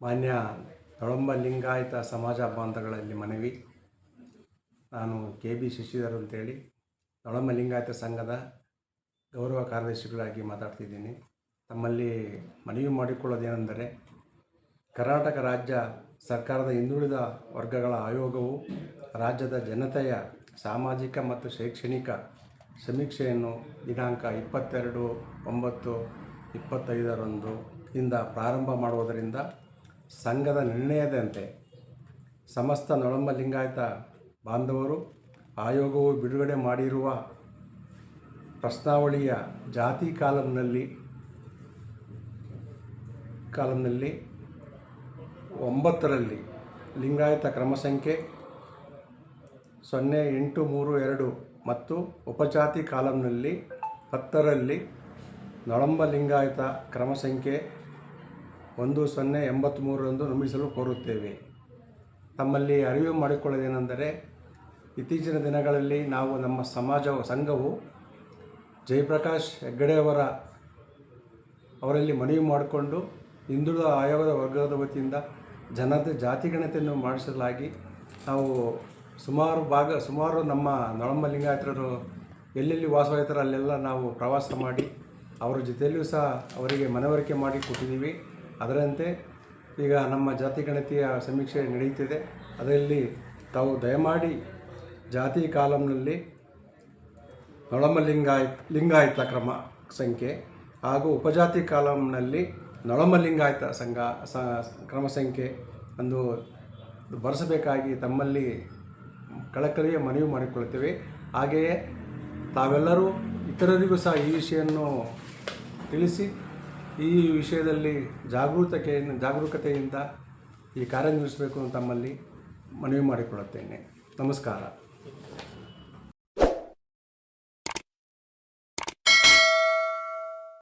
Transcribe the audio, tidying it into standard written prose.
ಮಾನ್ಯ ನೊಳಂಬ ಲಿಂಗಾಯತ ಸಮಾಜ ಬಾಂಧವಗಳಲ್ಲಿ ಮನವಿ. ನಾನು ಕೆ ಬಿ ಶಶಿಧರ್ ಅಂತೇಳಿ ನೊಳಂಬ ಲಿಂಗಾಯತ ಸಂಘದ ಗೌರವ ಕಾರ್ಯದರ್ಶಿಗಳಾಗಿ ಮಾತಾಡ್ತಿದ್ದೀನಿ. ತಮ್ಮಲ್ಲಿ ಮನವಿ ಮಾಡಿಕೊಳ್ಳೋದೇನೆಂದರೆ, ಕರ್ನಾಟಕ ರಾಜ್ಯ ಸರ್ಕಾರದ ಹಿಂದುಳಿದ ವರ್ಗಗಳ ಆಯೋಗವು ರಾಜ್ಯದ ಜನತೆಯ ಸಾಮಾಜಿಕ ಮತ್ತು ಶೈಕ್ಷಣಿಕ ಸಮೀಕ್ಷೆಯನ್ನು ದಿನಾಂಕ 22/9/25 ಇಂದ ಪ್ರಾರಂಭ ಮಾಡುವುದರಿಂದ ಸಂಘದ ನಿರ್ಣಯದಂತೆ ಸಮಸ್ತ ನೊಳಂಬ ಲಿಂಗಾಯತ ಬಾಂಧವರು ಆಯೋಗವು ಬಿಡುಗಡೆ ಮಾಡಿರುವ ಪ್ರಶ್ನಾವಳಿಯ ಜಾತಿ ಕಾಲಂನಲ್ಲಿ 9ರಲ್ಲಿ ಲಿಂಗಾಯತ ಕ್ರಮ ಸಂಖ್ಯೆ 0832 ಮತ್ತು ಉಪಜಾತಿ ಕಾಲಂನಲ್ಲಿ 10ರಲ್ಲಿ ನೊಳಂಬ ಲಿಂಗಾಯತ ಕ್ರಮ ಸಂಖ್ಯೆ 1083 ಎಂದು ನಮೂದಿಸಲು ಕೋರುತ್ತೇವೆ. ತಮ್ಮಲ್ಲಿ ಅರಿವು ಮಾಡಿಕೊಳ್ಳೋದೇನೆಂದರೆ, ಇತ್ತೀಚಿನ ದಿನಗಳಲ್ಲಿ ನಾವು ನಮ್ಮ ಸಂಘವು ಜಯಪ್ರಕಾಶ್ ಹೆಗ್ಗಡೆ ಅವರಲ್ಲಿ ಮನವಿ ಮಾಡಿಕೊಂಡು ಹಿಂದುಳಿದ ಆಯೋಗದ ವರ್ಗದ ವತಿಯಿಂದ ಜಾತಿಗಣತಿಯನ್ನು ಮಾಡಿಸಲಾಗಿ ನಾವು ಸುಮಾರು ನಮ್ಮ ನೊಳಂಬ ಲಿಂಗಾಯತರು ಎಲ್ಲೆಲ್ಲಿ ವಾಸವಾಗಿರ್ತಾರೆ ಅಲ್ಲೆಲ್ಲ ನಾವು ಪ್ರವಾಸ ಮಾಡಿ ಅವರ ಜೊತೆಯಲ್ಲಿಯೂ ಸಹ ಅವರಿಗೆ ಮನವರಿಕೆ ಮಾಡಿ ಕೊಟ್ಟಿದ್ದೀವಿ. ಅದರಂತೆ ಈಗ ನಮ್ಮ ಜಾತಿ ಗಣತಿಯ ಸಮೀಕ್ಷೆ ನಡೆಯುತ್ತಿದೆ. ಅದರಲ್ಲಿ ತಾವು ದಯಮಾಡಿ ಜಾತಿ ಕಾಲಂನಲ್ಲಿ ನೊಳಂಬ ಲಿಂಗಾಯತ ಕ್ರಮ ಸಂಖ್ಯೆ ಹಾಗೂ ಉಪಜಾತಿ ಕಾಲಂನಲ್ಲಿ ನೊಳಂಬ ಲಿಂಗಾಯತ ಕ್ರಮ ಸಂಖ್ಯೆ ಒಂದು ಬರೆಸಬೇಕಾಗಿ ತಮ್ಮಲ್ಲಿ ಕಳಕಳಿಯ ಮನವಿ ಮಾಡಿಕೊಳ್ಳುತ್ತೇವೆ. ಹಾಗೆಯೇ ತಾವೆಲ್ಲರೂ ಇತರರಿಗೂ ಸಹ ಈ ವಿಷಯವನ್ನು ತಿಳಿಸಿ ಈ ವಿಷಯದಲ್ಲಿ ಜಾಗರೂಕತೆಯಿಂದ ಈ ಕಾರ್ಯನಿರ್ವಹಿಸಬೇಕು ಅಂತ ತಮ್ಮಲ್ಲಿ ಮನವಿ ಮಾಡಿಕೊಳ್ಳುತ್ತೇನೆ. ನಮಸ್ಕಾರ.